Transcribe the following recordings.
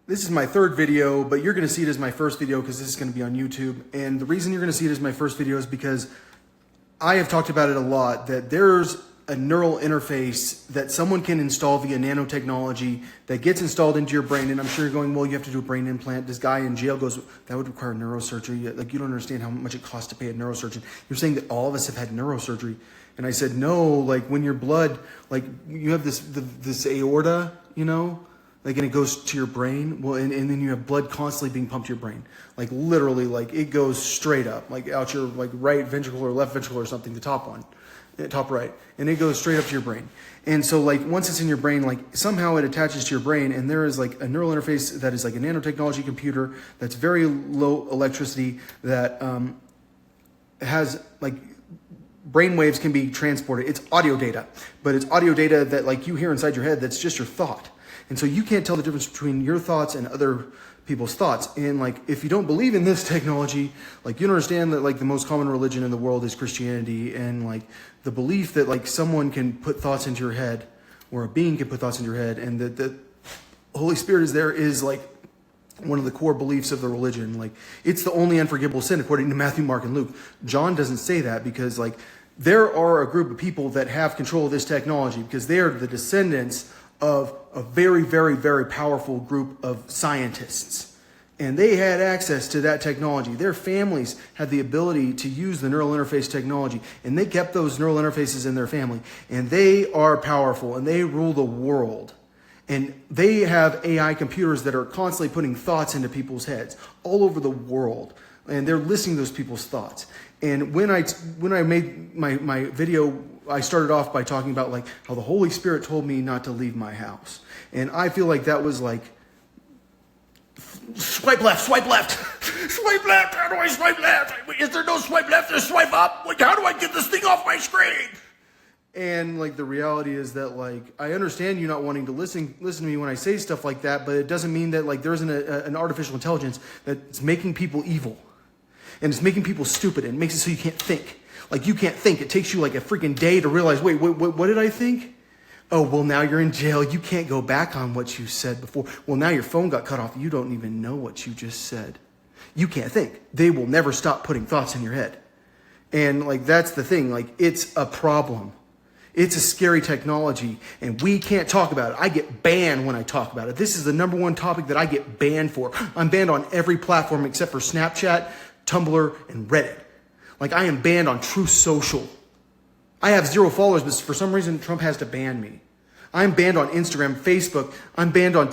This is my third video, but you're going to see it as my first video because this is going to be on YouTube. And the reason you're going to see it as my first video is because I have talked about it a lot, that there's a neural interface that someone can install via nanotechnology that gets installed into your brain. And I'm sure you're going, well, you have to do a brain implant. This guy in jail goes, that would require neurosurgery. Like, you don't understand how much it costs to pay a neurosurgeon. You're saying that all of us have had neurosurgery. And I said, no, like when your blood, like you have this aorta, you know, like, and it goes to your brain. Well, and then you have blood constantly being pumped to your brain. Like literally, like it goes straight up, like out your like right ventricle or left ventricle or something, the top one, top right. And it goes straight up to your brain. And so like once it's in your brain, like somehow it attaches to your brain, and there is like a neural interface that is like a nanotechnology computer that's very low electricity that has like brain waves can be transported. It's audio data, but it's audio data that like you hear inside your head that's just your thought. And so you can't tell the difference between your thoughts and other people's thoughts. And like, if you don't believe in this technology, like you don't understand that like the most common religion in the world is Christianity, and like the belief that like someone can put thoughts into your head, or a being can put thoughts into your head, and that the Holy Spirit is there is like one of the core beliefs of the religion. Like it's the only unforgivable sin according to Matthew, Mark, and Luke. John doesn't say that because like there are a group of people that have control of this technology because they are the descendants of a very, very, very powerful group of scientists. And they had access to that technology. Their families had the ability to use the neural interface technology, and they kept those neural interfaces in their family. And they are powerful, and they rule the world. And they have AI computers that are constantly putting thoughts into people's heads all over the world. And they're listening to those people's thoughts. And when I made my video, I started off by talking about like how the Holy Spirit told me not to leave my house. And I feel like that was like, swipe left, swipe left, swipe left, how do I swipe left? Is there no swipe left or swipe up? Like, how do I get this thing off my screen? And like the reality is that like, I understand you not wanting to listen to me when I say stuff like that, but it doesn't mean that like there isn't an artificial intelligence that's making people evil. And it's making people stupid, and makes it so you can't think. Like you can't think. It takes you like a freaking day to realize, wait, what did I think? Oh, well, now you're in jail. You can't go back on what you said before. Well, now your phone got cut off. You don't even know what you just said. You can't think. They will never stop putting thoughts in your head. And like, that's the thing. Like, it's a problem. It's a scary technology, and we can't talk about it. I get banned when I talk about it. This is the number one topic that I get banned for. I'm banned on every platform except for Snapchat, Tumblr, and Reddit. Like, I am banned on Truth Social. I have 0 followers, but for some reason, Trump has to ban me. I'm banned on Instagram, Facebook. I'm banned on...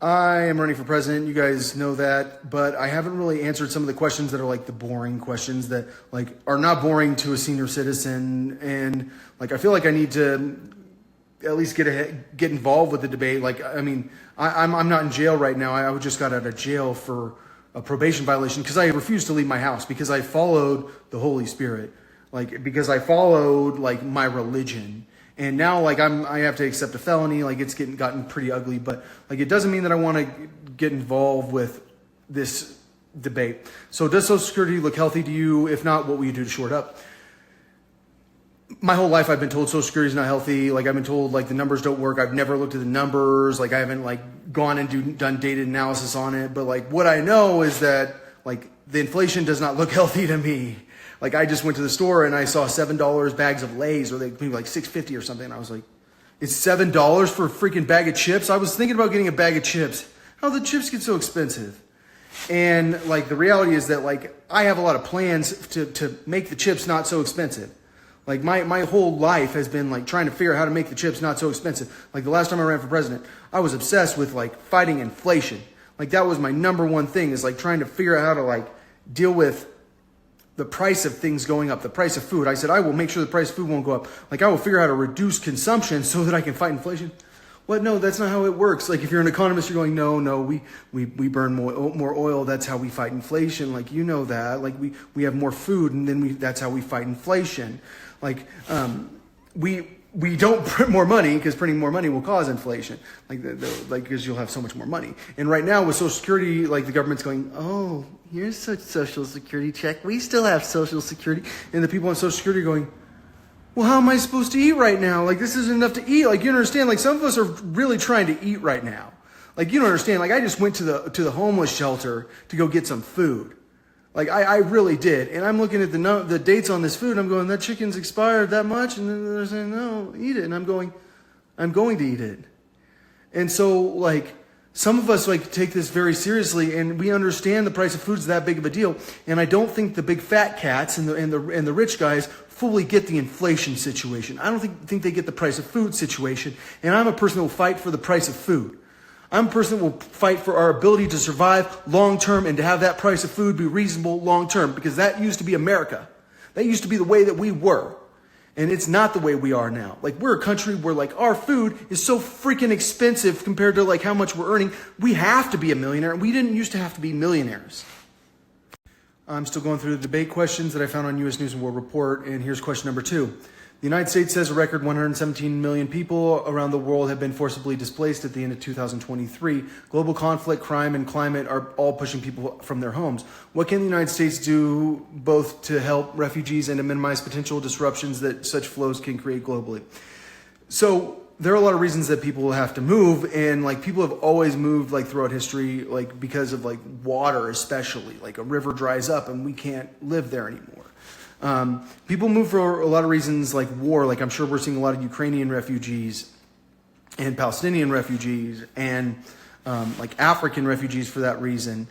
I am running for president. You guys know that. But I haven't really answered some of the questions that are like the boring questions that like are not boring to a senior citizen. And like, I feel like I need to at least get involved with the debate. Like, I mean, I'm not in jail right now. I just got out of jail for a probation violation because I refused to leave my house because I followed the Holy Spirit, like because I followed like my religion, and now like I have to accept a felony. Like it's gotten pretty ugly, but like it doesn't mean that I want to get involved with this debate. So does Social Security look healthy to you? If not, what will you do to shore it up? My whole life I've been told Social Security is not healthy. Like I've been told like the numbers don't work. I've never looked at the numbers. Like I haven't like gone and done data analysis on it. But like what I know is that like the inflation does not look healthy to me. Like I just went to the store and I saw $7 bags of Lay's, or they maybe like $6.50 or something. And I was like, it's $7 for a freaking bag of chips? I was thinking about getting a bag of chips. How did the chips get so expensive? And like the reality is that like I have a lot of plans to make the chips not so expensive. Like my whole life has been like trying to figure out how to make the chips not so expensive. Like the last time I ran for president, I was obsessed with like fighting inflation. Like that was my number one thing, is like trying to figure out how to like deal with the price of things going up, the price of food. I said, I will make sure the price of food won't go up. Like I will figure out how to reduce consumption so that I can fight inflation. What? No, that's not how it works. Like if you're an economist, you're going, no, we burn more oil. That's how we fight inflation. Like, you know that. Like we have more food, and then that's how we fight inflation. Like we don't print more money because printing more money will cause inflation. Like because you'll have so much more money. And right now with Social Security, like the government's going, oh, here's such Social Security check. We still have Social Security, and the people on Social Security are going, well, how am I supposed to eat right now? Like, this isn't enough to eat. Like, you understand, like, some of us are really trying to eat right now. Like, you don't understand. Like, I just went to the homeless shelter to go get some food. Like, I really did. And I'm looking at the dates on this food, and I'm going, that chicken's expired that much? And then they're saying, no, eat it. And I'm going to eat it. And so, like, some of us, like, take this very seriously, and we understand the price of food is that big of a deal. And I don't think the big fat cats and the rich guys fully get the inflation situation. I don't think they get the price of food situation. And I'm a person that will fight for the price of food. I'm a person that will fight for our ability to survive long term and to have that price of food be reasonable long term, because that used to be America. That used to be the way that we were. And it's not the way we are now. Like, we're a country where, like, our food is so freaking expensive compared to, like, how much we're earning. We have to be a millionaire. We didn't used to have to be millionaires. I'm still going through the debate questions that I found on U.S. News and World Report, and here's question number 2. The United States says a record 117 million people around the world have been forcibly displaced at the end of 2023. Global conflict, crime, and climate are all pushing people from their homes. What can the United States do both to help refugees and to minimize potential disruptions that such flows can create globally? So there are a lot of reasons that people have to move, and like people have always moved like throughout history, like because of like water, especially like a river dries up and we can't live there anymore. People move for a lot of reasons, like war. Like I'm sure we're seeing a lot of Ukrainian refugees and Palestinian refugees and like African refugees for that reason.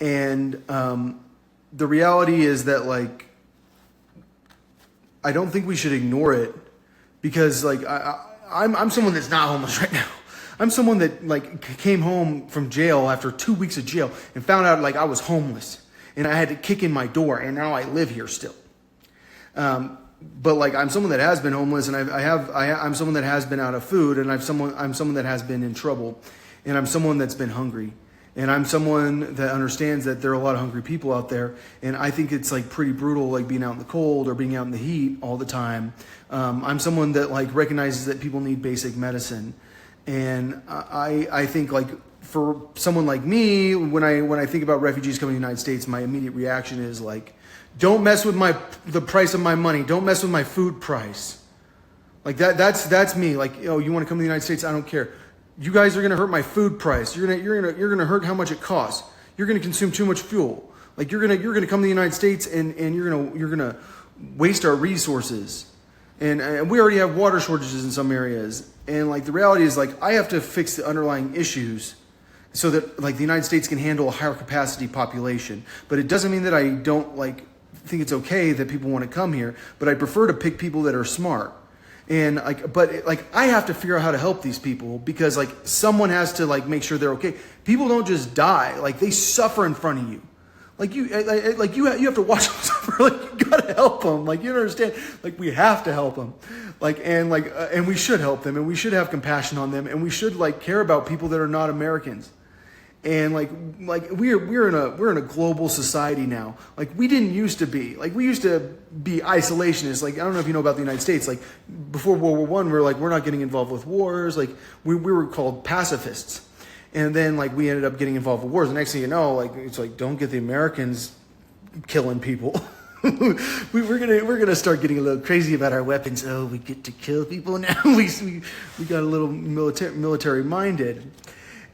And the reality is that like I don't think we should ignore it, because like I'm someone that's not homeless right now. I'm someone that like came home from jail after 2 weeks of jail and found out like I was homeless and I had to kick in my door, and now I live here still. But like I'm someone that has been homeless, and I'm someone that has been out of food, and I'm someone that has been in trouble, and I'm someone that's been hungry, and I'm someone that understands that there are a lot of hungry people out there, and I think it's like pretty brutal, like being out in the cold or being out in the heat all the time. I'm someone that like recognizes that people need basic medicine, and I think like for someone like me, when I think about refugees coming to the United States, my immediate reaction is like, don't mess with the price of my money. Don't mess with my food price. Like that's me. Like, you want to come to the United States? I don't care. You guys are gonna hurt my food price. You're gonna hurt how much it costs. You're gonna consume too much fuel. Like you're gonna come to the United States and you're gonna waste our resources. And we already have water shortages in some areas. And like the reality is like I have to fix the underlying issues so that like the United States can handle a higher capacity population. But it doesn't mean that I don't like think it's okay that people want to come here, but I prefer to pick people that are smart. And like, I have to figure out how to help these people, because like someone has to like make sure they're okay. People don't just die; like they suffer in front of you. Like you have to watch them suffer. Like you gotta help them. Like you don't understand. Like we have to help them. And we should help them, and we should have compassion on them, and we should like care about people that are not Americans. And like we're in a global society now. Like we didn't used to be. Like we used to be isolationists. Like I don't know if you know about the United States. Like before World War I, we're not getting involved with wars. Like we were called pacifists. And then like we ended up getting involved with wars. The next thing you know, like it's like, don't get the Americans killing people. we're gonna start getting a little crazy about our weapons. Oh, we get to kill people now. we got a little military minded.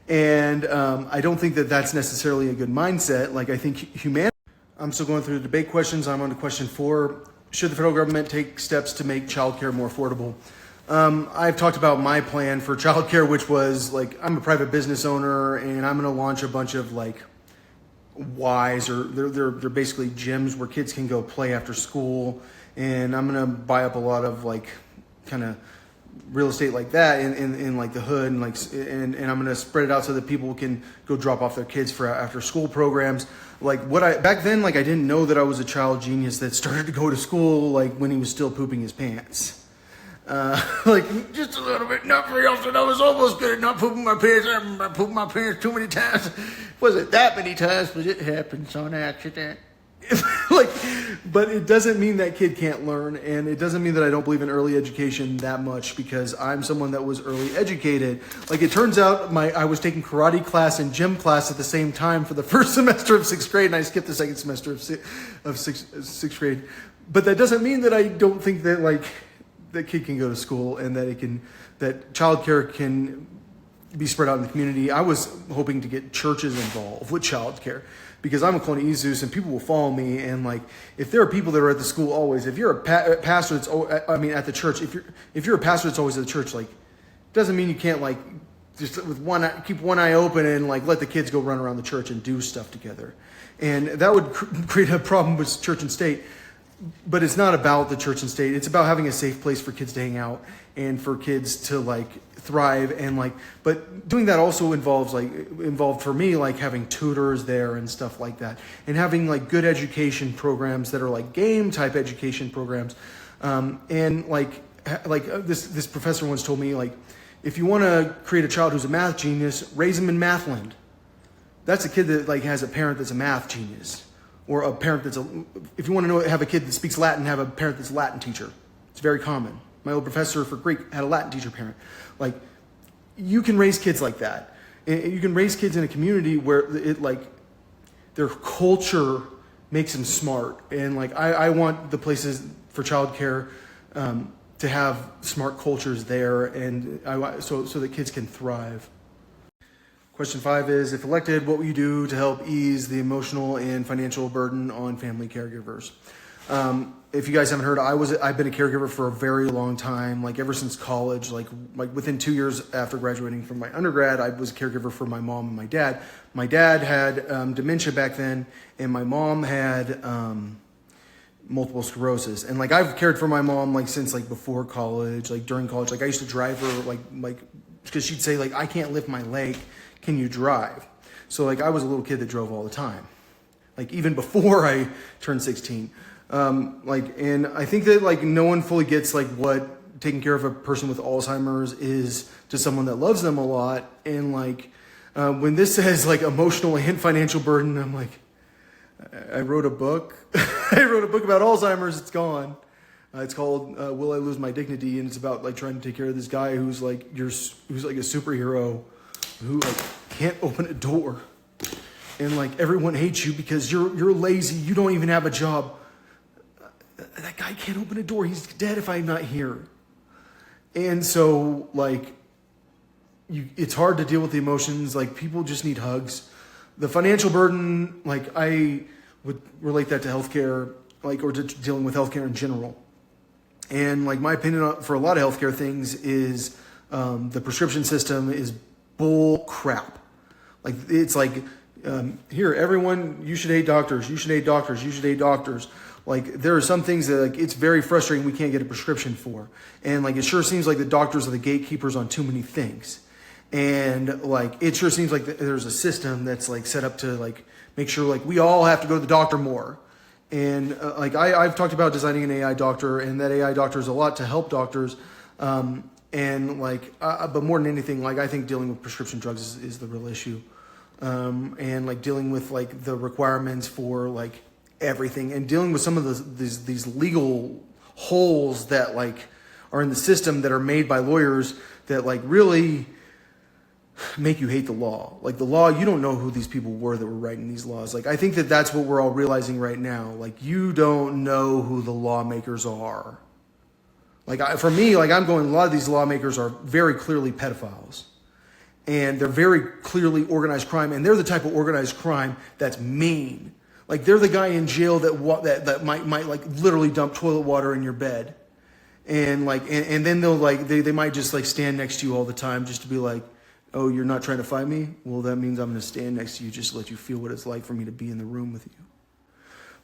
And I don't think that that's necessarily a good mindset. Like I think humanity. I'm still going through the debate questions. I'm on to question 4. Should the federal government take steps to make childcare more affordable? I've talked about my plan for childcare, which was like I'm a private business owner, and I'm going to launch a bunch of like Ys, or they're basically gyms where kids can go play after school, and I'm going to buy up a lot of like kind of real estate like that in like the hood, and I'm going to spread it out so that people can go drop off their kids for after school programs. Like back then, like I didn't know that I was a child genius that started to go to school like when he was still pooping his pants. Like just a little bit, not very often. I was almost good at not pooping my pants. I pooped my pants too many times. Wasn't that many times, but it happens on accident. But it doesn't mean that kid can't learn, and it doesn't mean that I don't believe in early education that much, because I'm someone that was early educated. Like it turns out I was taking karate class and gym class at the same time for the first semester of 6th grade, and I skipped the second semester of sixth grade. But that doesn't mean that I don't think that like that kid can go to school, and that childcare can be spread out in the community. I was hoping to get churches involved with childcare because I'm a clone of Jesus and people will follow me. And like, if there are people that are at the school always, if you're a pastor that's, at the church, if you're a pastor that's always at the church, like, doesn't mean you can't like just keep one eye open and like let the kids go run around the church and do stuff together. And that would create a problem with church and state. But it's not about the church and state. It's about having a safe place for kids to hang out and for kids to like thrive and like, but doing that also involved for me, like having tutors there and stuff like that and having like good education programs that are like game type education programs. And this professor once told me, like, if you want to create a child who's a math genius, raise him in Mathland. That's a kid that like has a parent that's a math genius. Or a parent if you want to have a kid that speaks Latin, have a parent that's a Latin teacher. It's very common. My old professor for Greek had a Latin teacher parent. Like, you can raise kids like that. And you can raise kids in a community where their culture makes them smart. And like, I want the places for childcare to have smart cultures there, and so that kids can thrive. Question 5 is, if elected, what will you do to help ease the emotional and financial burden on family caregivers? If you guys haven't heard, I've been a caregiver for a very long time, like ever since college, like within 2 years after graduating from my undergrad, I was a caregiver for my mom and my dad. My dad had dementia back then, and my mom had multiple sclerosis. And like, I've cared for my mom like since like before college, like during college. Like, I used to drive her like because she'd say like, I can't lift my leg. Can you drive? So like, I was a little kid that drove all the time, like even before I turned 16. And I think that like no one fully gets like what taking care of a person with Alzheimer's is to someone that loves them a lot. And like, when this says like emotional and financial burden, I'm like, I wrote a book. I wrote a book about Alzheimer's. It's gone. It's called Will I Lose My Dignity? And it's about like trying to take care of this guy who's like a superhero who like can't open a door, and like everyone hates you because you're lazy. You don't even have a job. That guy can't open a door. He's dead if I'm not here. And so like, it's hard to deal with the emotions. Like, people just need hugs. The financial burden, like, I would relate that to healthcare, like, or to dealing with healthcare in general. And like, my opinion for a lot of healthcare things is the prescription system is bull crap. Like, it's like, here, everyone, you should hate doctors. You should hate doctors. You should hate doctors. Like, there are some things that like, it's very frustrating we can't get a prescription for. And like, it sure seems like the doctors are the gatekeepers on too many things. And like, it sure seems like there's a system that's like set up to like make sure like we all have to go to the doctor more. And I've talked about designing an AI doctor, and that AI doctor is a lot to help doctors. But more than anything, like, I think dealing with prescription drugs is the real issue. And like dealing with like the requirements for like everything, and dealing with some of these legal holes that like are in the system that are made by lawyers that like really make you hate the law. Like, the law, you don't know who these people were that were writing these laws. Like, I think that that's what we're all realizing right now. Like, you don't know who the lawmakers are. Like, for me, like, I'm going, a lot of these lawmakers are very clearly pedophiles. And they're very clearly organized crime. And they're the type of organized crime that's mean. Like, they're the guy in jail that might like literally dump toilet water in your bed. And like, and then they'll like, they might just like stand next to you all the time just to be like, oh, you're not trying to fight me? Well, that means I'm going to stand next to you just to let you feel what it's like for me to be in the room with you.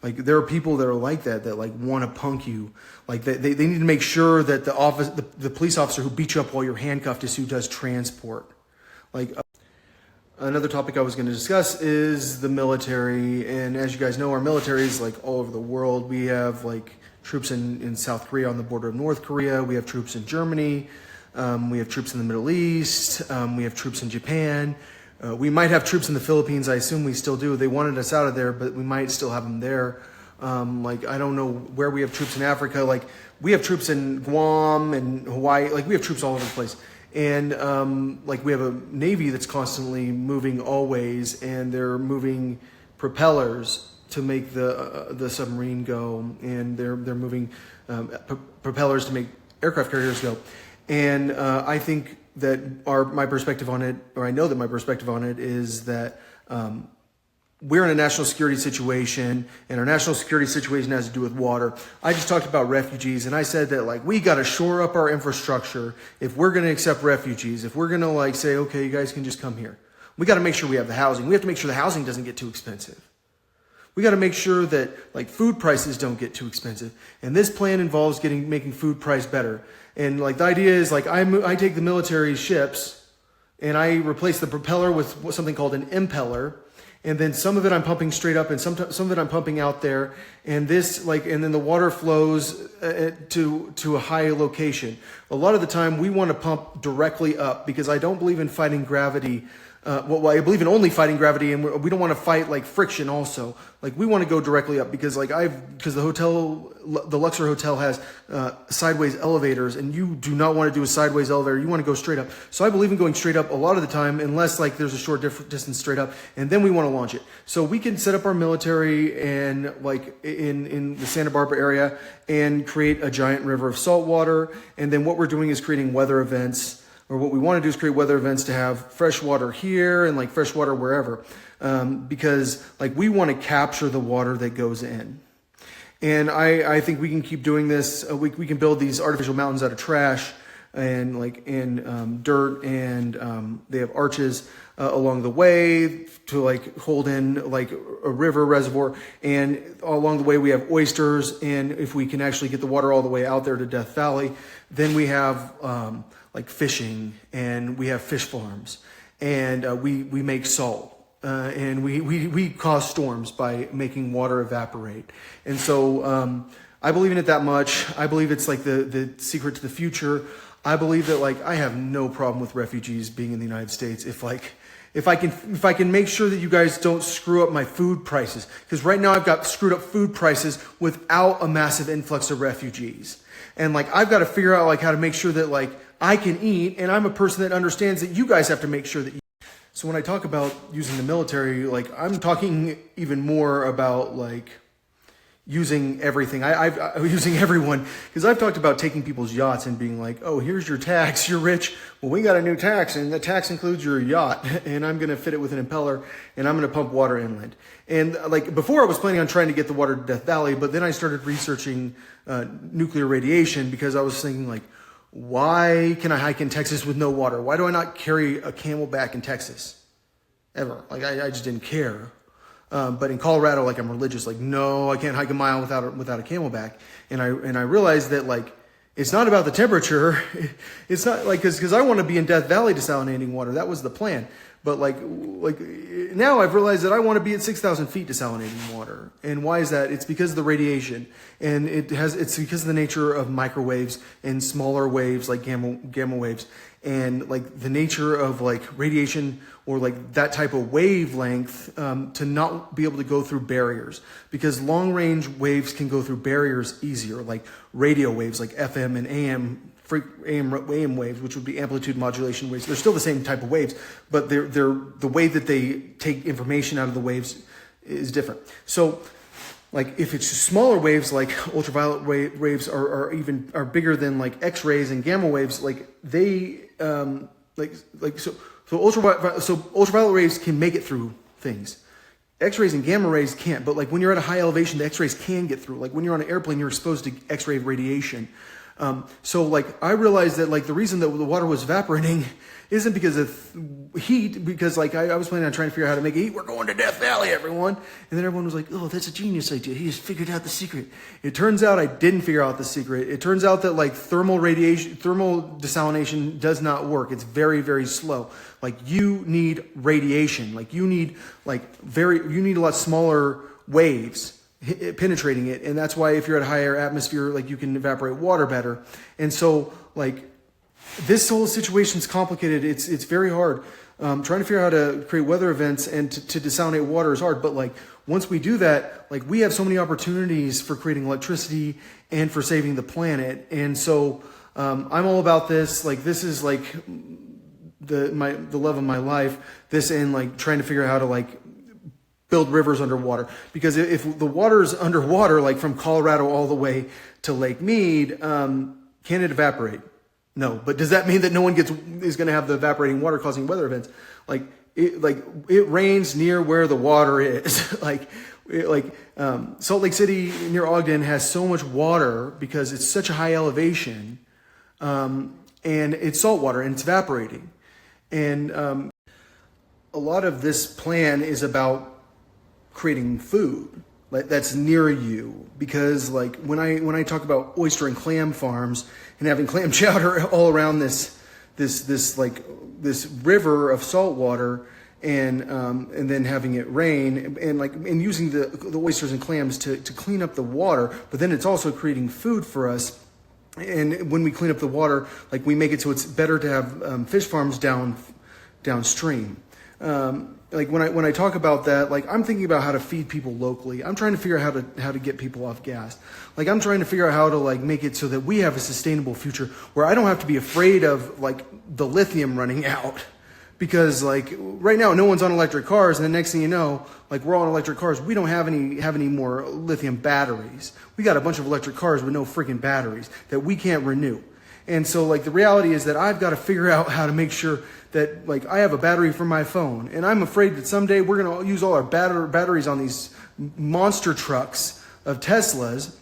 Like, there are people that are like that like want to punk you. Like, they need to make sure that the police officer who beat you up while you're handcuffed is who does transport. Like, another topic I was going to discuss is the military. And as you guys know, our military is like all over the world. We have like troops in South Korea on the border of North Korea. We have troops in Germany. We have troops in the Middle East. We have troops in Japan. We might have troops in the Philippines. I assume we still do. They wanted us out of there, but we might still have them there. Like, I don't know where we have troops in Africa. Like, we have troops in Guam and Hawaii. Like, we have troops all over the place. And like, we have a Navy that's constantly moving always, and they're moving propellers to make the submarine go, and they're moving propellers to make aircraft carriers go. And I think my perspective on it, or I know that my perspective on it is that we're in a national security situation, and our national security situation has to do with water. I just talked about refugees, and I said that like we got to shore up our infrastructure if we're going to accept refugees. If we're going to like say, okay, you guys can just come here, we got to make sure we have the housing. We have to make sure the housing doesn't get too expensive. We got to make sure that like food prices don't get too expensive. And this plan involves making food price better. And like the idea is like I take the military ships and I replace the propeller with something called an impeller. And then some of it I'm pumping straight up, and some of it I'm pumping out there. And then the water flows to a high location. A lot of the time we want to pump directly up because I don't believe in fighting gravity. Well, I believe in only fighting gravity, and we don't want to fight like friction also. Like we want to go directly up because the Luxor Hotel has sideways elevators, and you do not want to do a sideways elevator. You want to go straight up. So I believe in going straight up a lot of the time, unless like there's a short distance straight up, and then we want to launch it. So we can set up our military and like in the Santa Barbara area and create a giant river of salt water. And then what we're doing is creating weather events. Or what we want to do is create weather events to have fresh water here and like fresh water wherever, because like we want to capture the water that goes in. And I think we can keep doing this. We can build these artificial mountains out of trash and like in dirt, and they have arches along the way to like hold in like a river reservoir. And along the way we have oysters, and if we can actually get the water all the way out there to Death Valley, then we have like fishing, and we have fish farms, and we make salt, and we cause storms by making water evaporate. And so I believe in it that much. I believe it's like the secret to the future. I believe that like I have no problem with refugees being in the United States if I can make sure that you guys don't screw up my food prices, because right now I've got screwed up food prices without a massive influx of refugees. And like I've got to figure out like how to make sure that like I can eat, and I'm a person that understands that you guys have to make sure that you. So when I talk about using the military, like I'm talking even more about like using everything. I'm using everyone, because I've talked about taking people's yachts and being like, oh, here's your tax, you're rich. Well, we got a new tax, and the tax includes your yacht, and I'm going to fit it with an impeller, and I'm going to pump water inland. And like before I was planning on trying to get the water to Death Valley, but then I started researching nuclear radiation, because I was thinking like, why can I hike in Texas with no water? Why do I not carry a Camelback in Texas? Ever. Like I just didn't care. But in Colorado, like I'm religious, like no, I can't hike a mile without a Camelback. And I realized that like it's not about the temperature. It's not like because I want to be in Death Valley desalinating water. That was the plan. But like now I've realized that I want to be at 6,000 feet desalinating water. And why is that? It's because of the radiation, and it's because of the nature of microwaves and smaller waves like gamma waves, and like the nature of like radiation or like that type of wavelength to not be able to go through barriers, because long range waves can go through barriers easier, like radio waves like FM and AM waves, which would be amplitude modulation waves. They're still the same type of waves, but they're the way that they take information out of the waves is different. So like if it's smaller waves, like ultraviolet waves are bigger than like X-rays and gamma waves, like they so ultraviolet rays can make it through things. X-rays and gamma rays can't, but like when you're at a high elevation, the X-rays can get through. Like when you're on an airplane, you're exposed to X-ray radiation. So like I realized that like the reason that the water was evaporating isn't because of heat, because like I was planning on trying to figure out how to make it heat. We're going to Death Valley, everyone. And then everyone was like, oh, that's a genius idea. He just figured out the secret. It turns out I didn't figure out the secret. It turns out that like thermal desalination does not work. It's very, very slow. Like you need radiation. Like you need a lot smaller waves penetrating it, and that's why if you're at a higher atmosphere, like you can evaporate water better. And so like this whole situation's complicated. It's very hard. Trying to figure out how to create weather events and to desalinate water is hard, but like once we do that, like we have so many opportunities for creating electricity and for saving the planet. And so I'm all about this. Like this is like the love of my life. This and like trying to figure out how to like build rivers underwater, because if the water is underwater, like from Colorado all the way to Lake Mead, can it evaporate? No, but does that mean that no one is going to have the evaporating water causing weather events? It rains near where the water is. Salt Lake City near Ogden has so much water because it's such a high elevation, and it's salt water and it's evaporating. And a lot of this plan is about creating food that's near you, because like when I talk about oyster and clam farms and having clam chowder all around this river of salt water, and then having it rain and using the oysters and clams to clean up the water, but then it's also creating food for us. And when we clean up the water, like we make it so it's better to have fish farms downstream. When I talk about that, like I'm thinking about how to feed people locally. I'm trying to figure out how to get people off gas. Like I'm trying to figure out how to like make it so that we have a sustainable future where I don't have to be afraid of like the lithium running out. Because like right now, no one's on electric cars, and the next thing you know, like we're all on electric cars. We don't have any more lithium batteries. We got a bunch of electric cars with no freaking batteries that we can't renew. And so like the reality is that I've got to figure out how to make sure that like I have a battery for my phone. And I'm afraid that someday we're going to use all our batteries on these monster trucks of Teslas,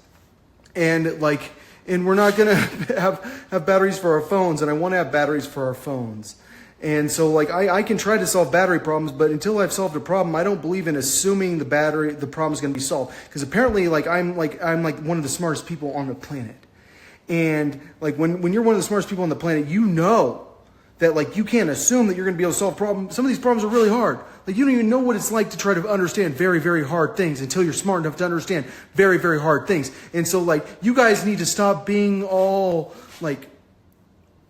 and we're not going to have batteries for our phones. And I want to have batteries for our phones. And so like I can try to solve battery problems, but until I've solved a problem, I don't believe in assuming the problem is going to be solved. Because apparently I'm one of the smartest people on the planet. And like when you're one of the smartest people on the planet, you know that like you can't assume that you're going to be able to solve problems. Some of these problems are really hard. Like you don't even know what it's like to try to understand very, very hard things until you're smart enough to understand very, very hard things. And so like you guys need to stop being all like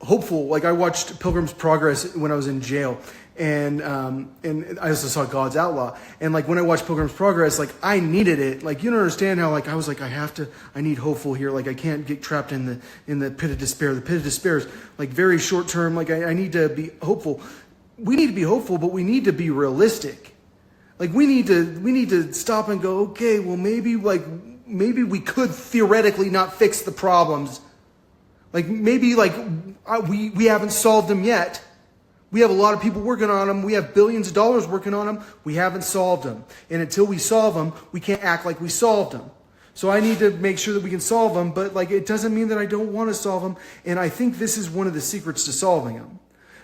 hopeful. Like I watched Pilgrim's Progress when I was in jail, and I also saw God's Outlaw. And like when I watched Pilgrim's Progress, like I needed it. Like you don't understand how like I was like I need hopeful here. Like I can't get trapped in the pit of despair. The pit of despair is like very short term. Like I need to be hopeful. We need to be hopeful, but we need to be realistic. Like we need to stop and go, okay, well maybe we could theoretically not fix the problems. Like maybe we haven't solved them yet. We have a lot of people working on them. We have billions of dollars working on them. We haven't solved them. And until we solve them, we can't act like we solved them. So I need to make sure that we can solve them, but like it doesn't mean that I don't want to solve them. And I think this is one of the secrets to solving them.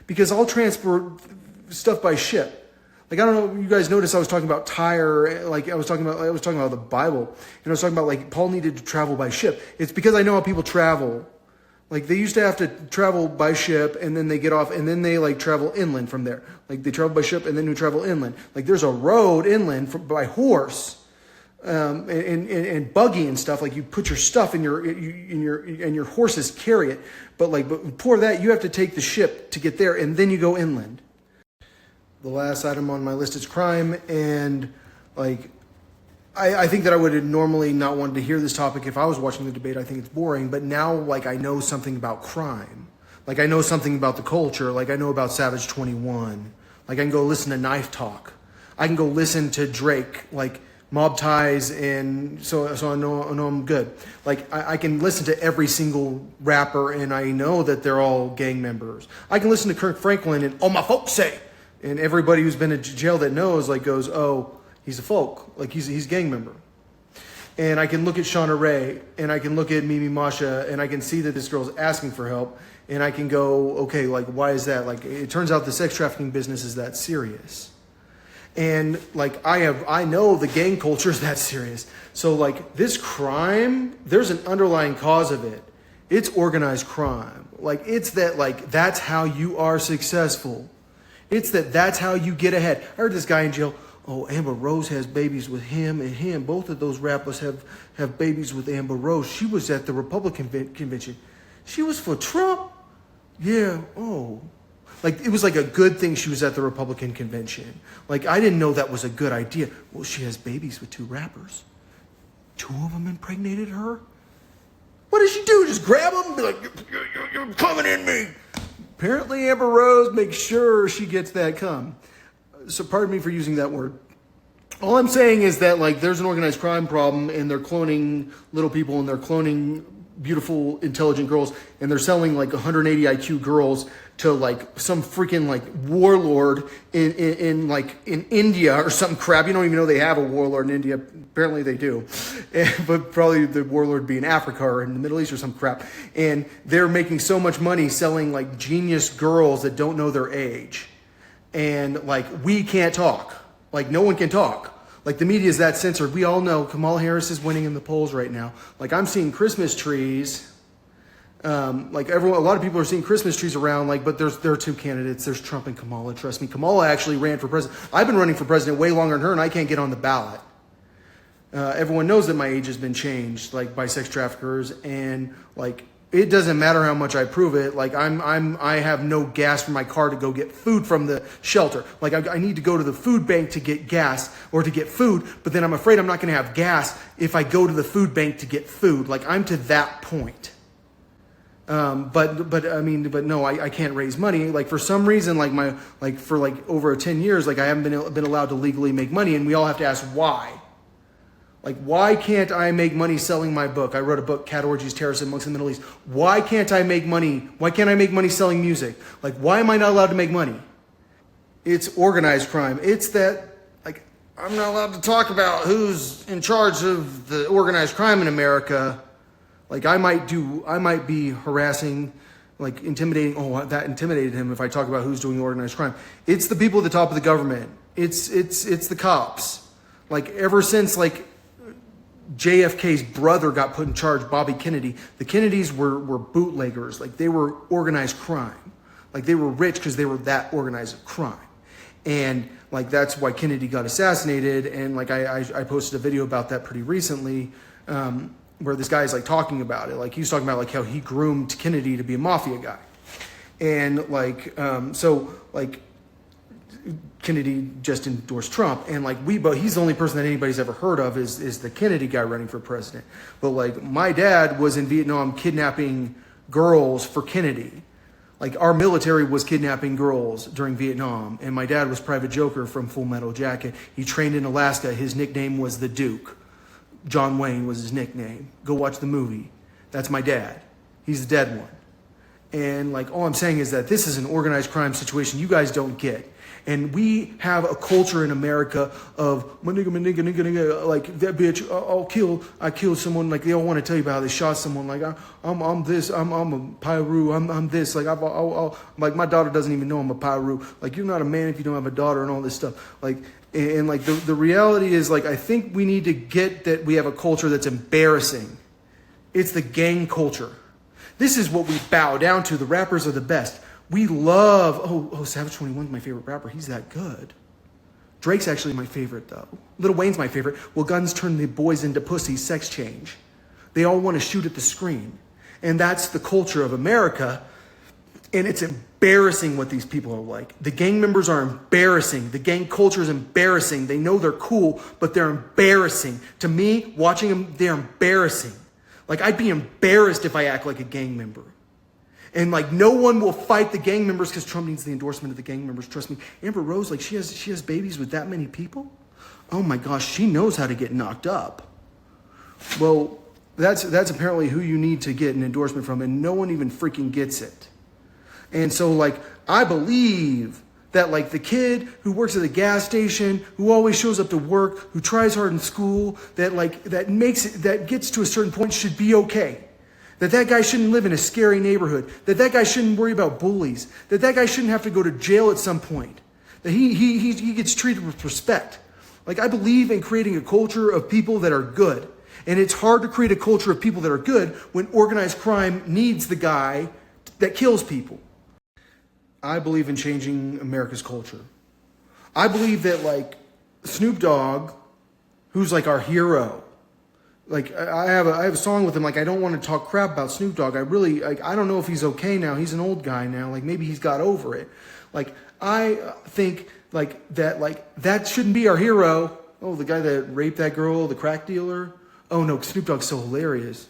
Because I'll transport stuff by ship. Like I don't know, you guys noticed I was talking about Tyre, like I was talking about the Bible, and I was talking about like Paul needed to travel by ship. It's because I know how people travel. Like they used to have to travel by ship, and then they get off, and then they like travel inland from there. Like they travel by ship, and then you travel inland. Like there's a road inland by horse, and buggy and stuff. Like you put your stuff in your horses carry it. But before that, you have to take the ship to get there, and then you go inland. The last item on my list is crime, and like. I think that I would normally not want to hear this topic if I was watching the debate. I think it's boring, but now like I know something about crime. Like I know something about the culture. Like I know about Savage 21. Like I can go listen to Knife Talk. I can go listen to Drake, like Mob Ties, and so I know I'm good. Like I can listen to every single rapper, and I know that they're all gang members. I can listen to Kirk Franklin and all my folks say, and everybody who's been to jail that knows like goes, oh. He's a folk, like he's a gang member. And I can look at Shauna Ray, and I can look at Mimi Masha, and I can see that this girl's asking for help, and I can go, okay, like why is that? Like it turns out the sex trafficking business is that serious. And like I know the gang culture is that serious. So like this crime, there's an underlying cause of it. It's organized crime. Like it's that like that's how you are successful. It's that's how you get ahead. I heard this guy in jail. Oh, Amber Rose has babies with him and him. Both of those rappers have babies with Amber Rose. She was at the Republican convention. She was for Trump? Yeah, oh. Like, it was like a good thing she was at the Republican convention. Like, I didn't know that was a good idea. Well, she has babies with two rappers. Two of them impregnated her? What does she do? Just grab them and be like, you're coming in me. Apparently, Amber Rose makes sure she gets that cum. So pardon me for using that word. All I'm saying is that like there's an organized crime problem, and they're cloning little people, and they're cloning beautiful, intelligent girls, and they're selling like 180 IQ girls to like some freaking like warlord in India or something crap. You don't even know they have a warlord in India. Apparently they do, but probably the warlord be in Africa or in the Middle East or some crap. And they're making so much money selling like genius girls that don't know their age. And like, we can't talk. Like, no one can talk. Like, the media is that censored. We all know Kamala Harris is winning in the polls right now. Like, I'm seeing Christmas trees. Like, a lot of people are seeing Christmas trees around, like, but there are two candidates. There's Trump and Kamala, trust me. Kamala actually ran for president. I've been running for president way longer than her, and I can't get on the ballot. Everyone knows that my age has been changed, like, by sex traffickers, and, like, it doesn't matter how much I prove it. Like, I have no gas for my car to go get food from the shelter. Like, I need to go to the food bank to get gas or to get food, but then I'm afraid I'm not going to have gas if I go to the food bank to get food. Like, I'm to that point. But no, I can't raise money. Like, for some reason, for over 10 years, like, I haven't been allowed to legally make money, and we all have to ask why. Like, why can't I make money selling my book? I wrote a book, Cat Orgies, Terrorists and Monks in the Middle East. Why can't I make money? Why can't I make money selling music? Like, why am I not allowed to make money? It's organized crime. It's that, like, I'm not allowed to talk about who's in charge of the organized crime in America. Like, I might be harassing, like, intimidating. Oh, that intimidated him if I talk about who's doing organized crime. It's the people at the top of the government. It's the cops. Like, ever since, like, JFK's brother got put in charge, Bobby Kennedy. The Kennedys were bootleggers. Like, they were organized crime. Like, they were rich because they were that organized crime. And, like, that's why Kennedy got assassinated. And, like, I posted a video about that pretty recently where this guy's, like, talking about it. Like, he was talking about, like, how he groomed Kennedy to be a mafia guy. And, like, Kennedy just endorsed Trump, and like but he's the only person that anybody's ever heard of is the Kennedy guy running for president. But like, my dad was in Vietnam kidnapping girls for Kennedy. Like, our military was kidnapping girls during Vietnam, and my dad was Private Joker from Full Metal Jacket. He trained in Alaska. His nickname was the Duke. John Wayne was his nickname. Go watch the movie. That's my dad. He's the dead one. And like, all I'm saying is that this is an organized crime situation you guys don't get. And we have a culture in America of my nigga, like, that bitch, I killed someone. Like, they all want to tell you about how they shot someone. Like, I'm this, I'm a Pyru, I'm this. Like, like, my daughter doesn't even know I'm a Pyru. Like, you're not a man if you don't have a daughter and all this stuff. Like, and like, the reality is, like, I think we need to get that we have a culture that's embarrassing. It's the gang culture. This is what we bow down to. The rappers are the best. We love, Savage 21 is my favorite rapper. He's that good. Drake's actually my favorite, though. Lil Wayne's my favorite. Well, guns turn the boys into pussies, sex change. They all want to shoot at the screen. And that's the culture of America. And it's embarrassing what these people are like. The gang members are embarrassing. The gang culture is embarrassing. They know they're cool, but they're embarrassing. To me, watching them, they're embarrassing. Like, I'd be embarrassed if I act like a gang member. And like, no one will fight the gang members because Trump needs the endorsement of the gang members. Trust me. Amber Rose, like, she has babies with that many people. Oh my gosh, she knows how to get knocked up. Well, that's apparently who you need to get an endorsement from, and no one even freaking gets it. And so, like, I believe that, like, the kid who works at the gas station, who always shows up to work, who tries hard in school, that gets to a certain point should be okay. That guy shouldn't live in a scary neighborhood. That guy shouldn't worry about bullies. That guy shouldn't have to go to jail at some point. That he gets treated with respect. Like, I believe in creating a culture of people that are good. And it's hard to create a culture of people that are good when organized crime needs the guy that kills people. I believe in changing America's culture. I believe that, like, Snoop Dogg, who's like our hero, like, I have a song with him. Like, I don't want to talk crap about Snoop Dogg. I don't know if he's okay now. He's an old guy now. Like, maybe he's got over it. Like, I think that shouldn't be our hero. Oh, the guy that raped that girl, the crack dealer. Oh no, Snoop Dogg's so hilarious.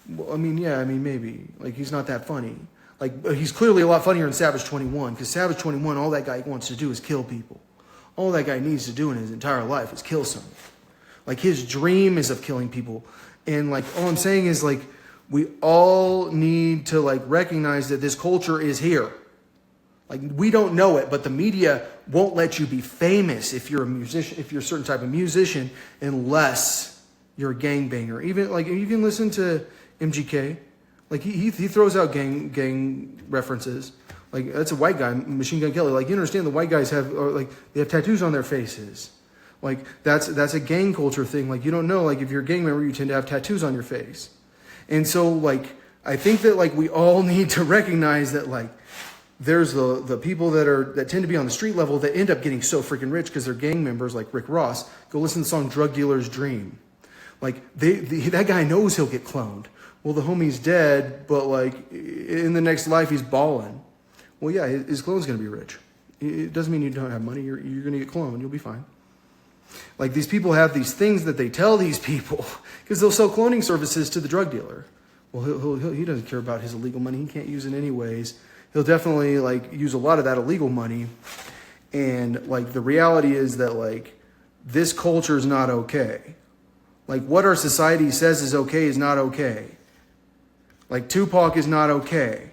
Well, maybe. Like, he's not that funny. Like, he's clearly a lot funnier than Savage 21, because Savage 21, all that guy wants to do is kill people. All that guy needs to do in his entire life is kill someone. Like, his dream is of killing people. And like, all I'm saying is, like, we all need to like recognize that this culture is here. Like, we don't know it, but the media won't let you be famous if you're a musician, if you're a certain type of musician, unless you're a gangbanger. Even like, you can listen to MGK. Like, he throws out gang references. Like, that's a white guy, Machine Gun Kelly. Like, you understand the white guys have, or like, they have tattoos on their faces. Like, that's a gang culture thing. Like, you don't know, like, if you're a gang member, you tend to have tattoos on your face. And so, like, I think that, like, we all need to recognize that, like, there's the people that tend to be on the street level that end up getting so freaking rich because they're gang members, like Rick Ross. Go listen to the song Drug Dealer's Dream. Like, that guy knows he'll get cloned. Well, the homie's dead, but, like, in the next life, he's balling. Well, yeah, his clone's going to be rich. It doesn't mean you don't have money. You're going to get cloned. You'll be fine. Like, these people have these things that they tell these people because they'll sell cloning services to the drug dealer. Well, he doesn't care about his illegal money. He can't use it anyways. He'll definitely, like, use a lot of that illegal money. And, like, the reality is that, like, this culture is not okay. Like, what our society says is okay is not okay. Like, Tupac is not okay.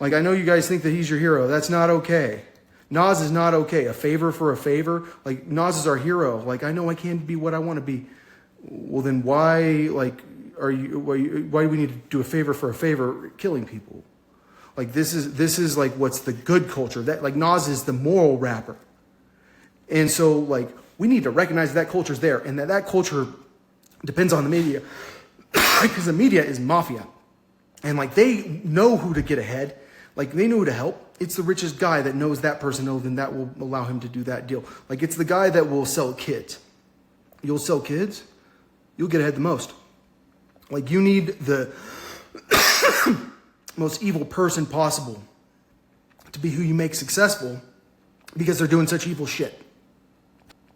Like, I know you guys think that he's your hero. That's not okay. Nas is not okay. A favor for a favor. Like, Nas is our hero. Like, I know I can't be what I want to be. Well, then why, like, why do we need to do a favor for a favor killing people? Like, this is like what's the good culture. That, like, Nas is the moral rapper. And so, like, we need to recognize that culture's there and that culture depends on the media. Because the media is mafia. And, like, they know who to get ahead. Like, they know who to help. It's the richest guy that knows that person, then that will allow him to do that deal. Like, it's the guy that will sell kids. You'll sell kids, you'll get ahead the most. Like, you need the most evil person possible to be who you make successful because they're doing such evil shit.